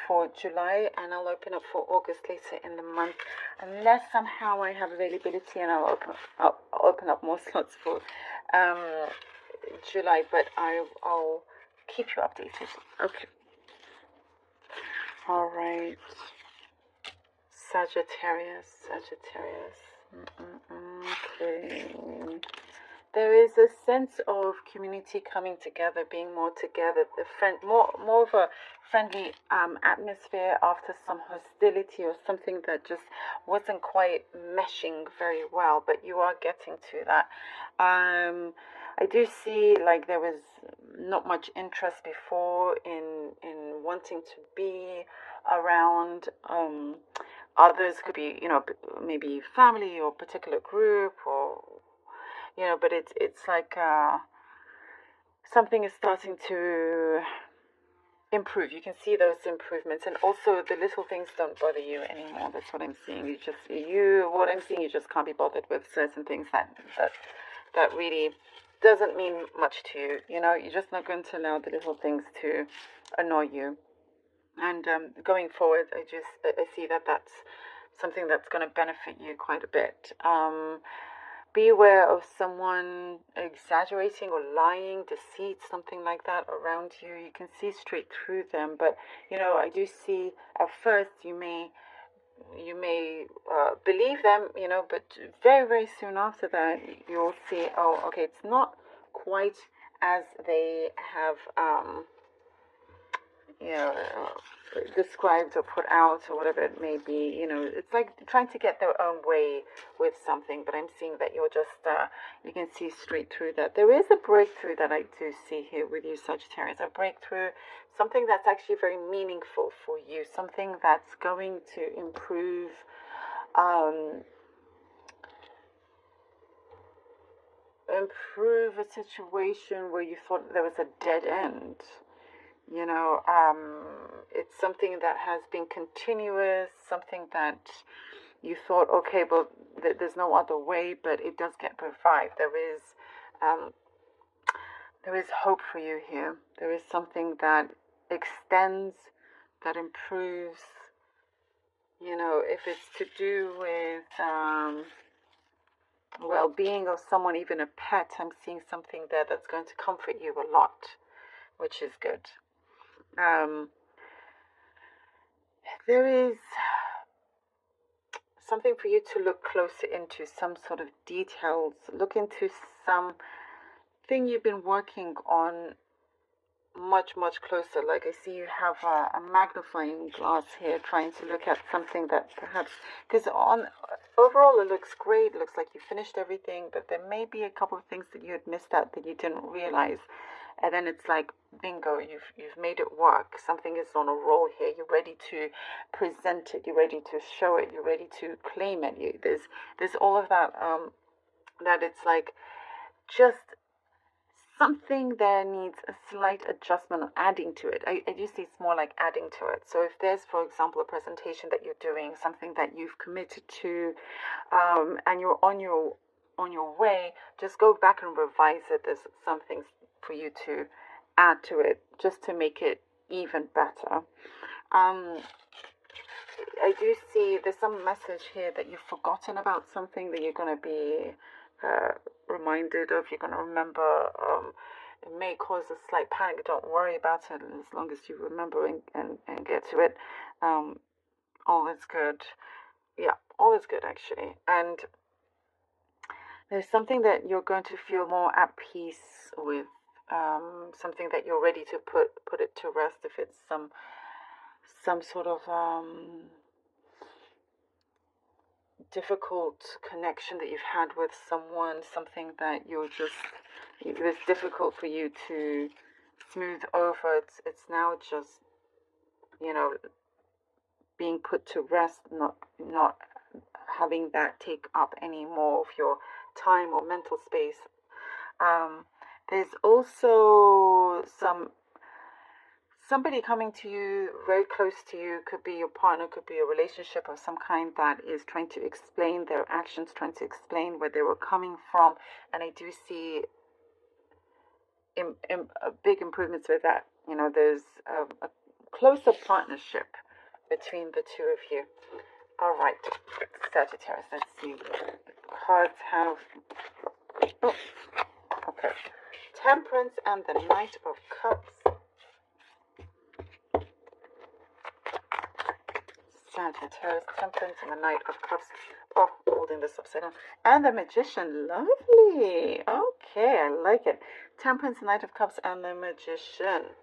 for July, and I'll open up for August later in the month, unless somehow I have availability, and I'll open up more slots for July. But I'll keep you updated. Okay. All right. Sagittarius. Okay. There is a sense of community coming together, being more together, more of a friendly atmosphere after some hostility or something that just wasn't quite meshing very well, but you are getting to that. I do see like there was not much interest before in wanting to be around others. Could be, maybe family or particular group, or but it's like something is starting to improve. You can see those improvements, and also the little things don't bother you anymore. That's what I'm seeing. What I'm seeing, you just can't be bothered with certain things that really doesn't mean much to you. You're just not going to allow the little things to annoy you. And going forward, I see that that's something that's going to benefit you quite a bit. Be aware of someone exaggerating or lying, deceit, something like that around you. You can see straight through them, but I do see at first you may believe them, but very, very soon after that you'll see, oh, okay, it's not quite as they have described or put out, or whatever it may be. It's like trying to get their own way with something, but I'm seeing that you're just you can see straight through that. There is a breakthrough that I do see here with you, Sagittarius. A breakthrough, something that's actually very meaningful for you, something that's going to improve a situation where you thought there was a dead end. It's something that has been continuous, something that you thought, okay, well, there's no other way, but it does get revived. There is hope for you here. There is something that extends, that improves. If it's to do with well-being of someone, even a pet, I'm seeing something there that's going to comfort you a lot, which is good. There is something for you to look closer into, some sort of details. Look into something you've been working on much, much closer. Like I see you have a magnifying glass here, trying to look at something that perhaps, because overall it looks great. It looks like you finished everything, but there may be a couple of things that you had missed out that you didn't realize. And then it's like, bingo, you've made it work. Something is on a roll here. You're ready to present it. You're ready to show it. You're ready to claim it. There's all of that. That it's like just something there needs a slight adjustment or adding to it. I do see it's more like adding to it. So if there's, for example, a presentation that you're doing, something that you've committed to, and you're on your way, just go back and revise it. There's some things for you to add to it just to make it even better. I do see there's some message here that you've forgotten about something that you're going to be reminded of. You're going to remember. It may cause a slight panic. Don't worry about it as long as you remember and get to it. All is good. Yeah, all is good actually. And there's something that you're going to feel more at peace with. Something that you're ready to put it to rest. If it's some sort of difficult connection that you've had with someone, something that it's difficult for you to smooth over. It's now just being put to rest, not having that take up any more of your time or mental space. There's also somebody coming to you, very close to you. Could be your partner, could be a relationship of some kind that is trying to explain their actions, trying to explain where they were coming from. And I do see big improvements with that. There's closer partnership between the two of you. All right, Sagittarius, let's see. Cards have, oh, okay. Temperance and the Knight of Cups. Sagittarius, Temperance and the Knight of Cups. Oh, holding this upside down. And the Magician. Lovely. Okay, I like it. Temperance, Knight of Cups, and the Magician.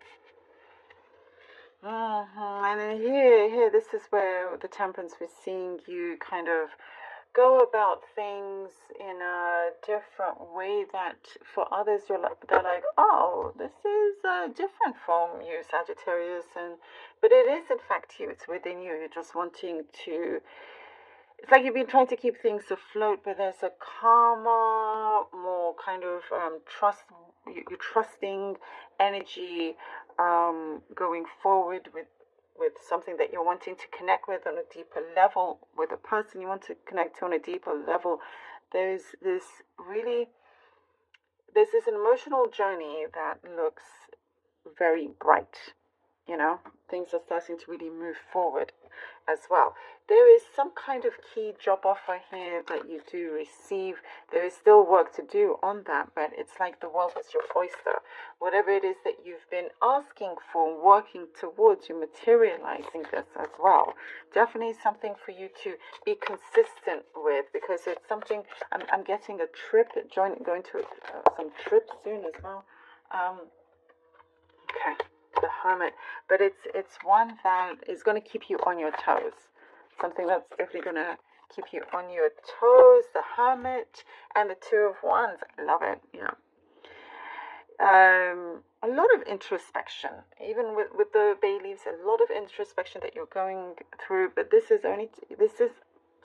And then here, this is where the Temperance, we're seeing you kind of go about things in a different way that for others they're like, oh, this is different from you, Sagittarius, but it is in fact you. It's within you. You're just wanting to. It's like you've been trying to keep things afloat, but there's a calmer, more kind of you're trusting energy going forward with something that you're wanting to connect with on a deeper level, with a person you want to connect to on a deeper level. There's this emotional journey that looks very bright. Things are starting to really move forward as well. There is some kind of key job offer here that you do receive. There is still work to do on that, but it's like the world is your oyster. Whatever it is that you've been asking for, working towards, you materializing this as well. Definitely something for you to be consistent with, because it's something. I'm getting a trip, going to some trip soon as well. Okay. The Hermit, but it's one that is going to keep you on your toes. Something that's definitely going to keep you on your toes. The Hermit and the Two of Wands. I love it. Yeah. A lot of introspection, even with the bay leaves. A lot of introspection that you're going through. But this is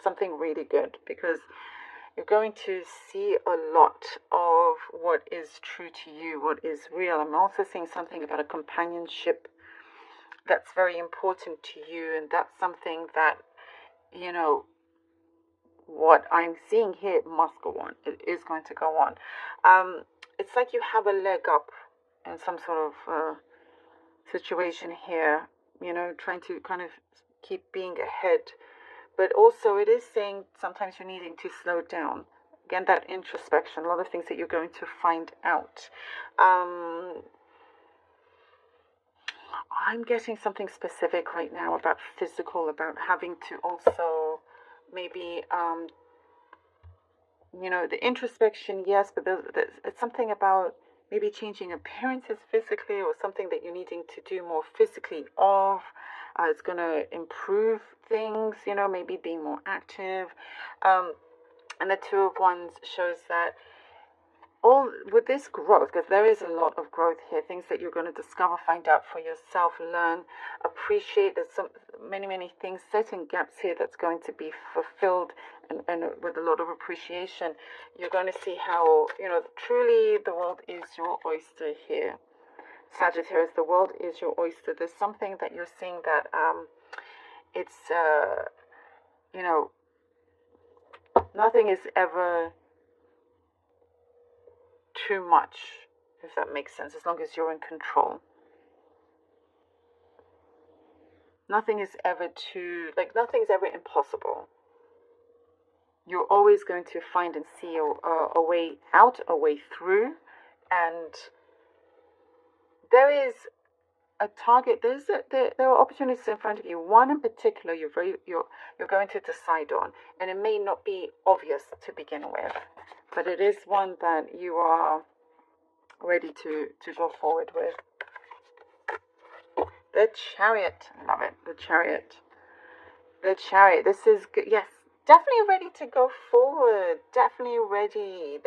something really good, because you're going to see a lot of what is true to you, what is real. I'm also seeing something about a companionship that's very important to you, and that's something that, what I'm seeing here must go on. It is going to go on. It's like you have a leg up in some sort of situation here, trying to kind of keep being ahead. But also it is saying sometimes you're needing to slow down. Again, that introspection, a lot of things that you're going to find out. I'm getting something specific right now about physical, about having to also maybe, the introspection, yes, but it's something about maybe changing appearances physically, or something that you're needing to do more physically of. It's going to improve things, maybe being more active. And the Two of Wands shows that all with this growth, because there is a lot of growth here, things that you're going to discover, find out for yourself, learn, appreciate. There's many things, certain gaps here that's going to be fulfilled, and with a lot of appreciation. You're going to see how, truly the world is your oyster here. Sagittarius, the world is your oyster. There's something that you're seeing that it's nothing is ever too much, if that makes sense, as long as you're in control. Nothing's ever impossible. You're always going to find and see a way out, a way through, and there is a target. There are opportunities in front of you. One in particular, you're going to decide on, and it may not be obvious to begin with, but it is one that you are ready to go forward with. The Chariot, love it. The Chariot. This is good. Yes, definitely ready to go forward. Definitely ready.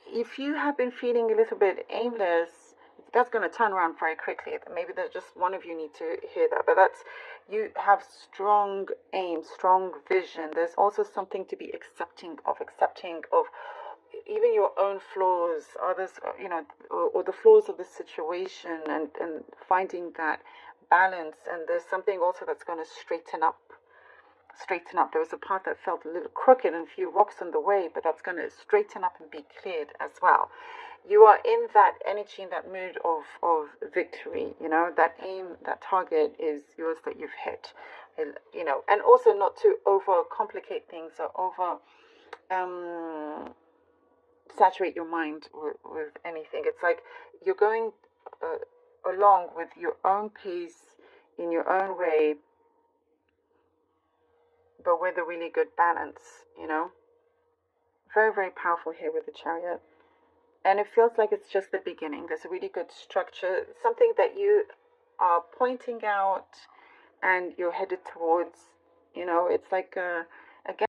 If you have been feeling a little bit aimless, that's going to turn around very quickly. Maybe there's just one of you need to hear that, but you have strong aim, strong vision. There's also something to be accepting of even your own flaws, others, or the flaws of the situation, and finding that balance. And there's something also that's going to straighten up straighten up. There was a path that felt a little crooked and a few rocks on the way, but that's going to straighten up and be cleared as well. You are in that energy, in that mood of victory. You know, that aim, that target is yours that you've hit. You know, and also not to over complicate things or over saturate your mind with anything. It's like you're going along with your own pace, in your own way, but with a really good balance, you know. Very, very powerful here with the Chariot. And it feels like it's just the beginning. There's a really good structure, something that you are pointing out and you're headed towards, you know. It's like, again,